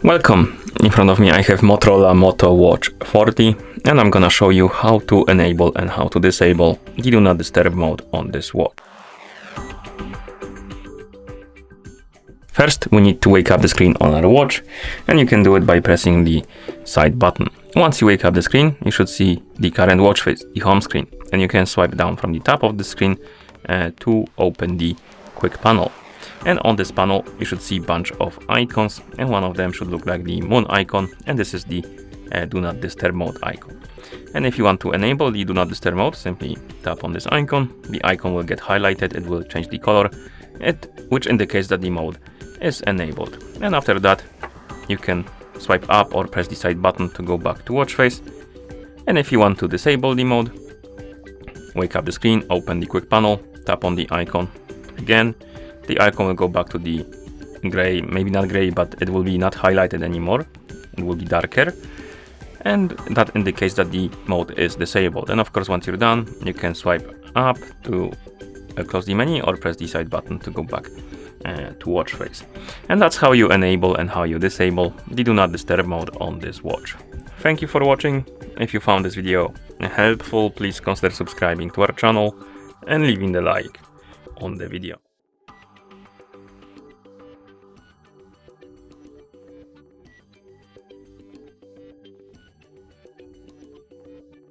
Welcome! In front of me I have Motorola Moto Watch 40 and I'm gonna show you how to enable and how to disable the Do Not Disturb mode on this watch. First we need to wake up the screen on our watch, and you can do it by pressing the side button. Once you wake up the screen, you should see the current watch face, the home screen, and you can swipe down from the top of the screen to open the quick panel. And on this panel you should see a bunch of icons, and one of them should look like the moon icon, and this is the Do Not Disturb mode icon. And if you want to enable the Do Not Disturb mode, simply tap on this icon. The icon will get highlighted, it will change the color, which indicates that the mode is enabled. And after that you can swipe up or press the side button to go back to watch face. And if you want to disable the mode, wake up the screen, open the quick panel, tap on the icon again. The icon will go back to the gray, maybe not gray, but it will be not highlighted anymore. It will be darker. And that indicates that the mode is disabled. And of course, once you're done, you can swipe up to close the menu or press the side button to go back to watch face. And that's how you enable and how you disable the Do Not Disturb mode on this watch. Thank you for watching. If you found this video helpful, please consider subscribing to our channel and leaving the like on the video.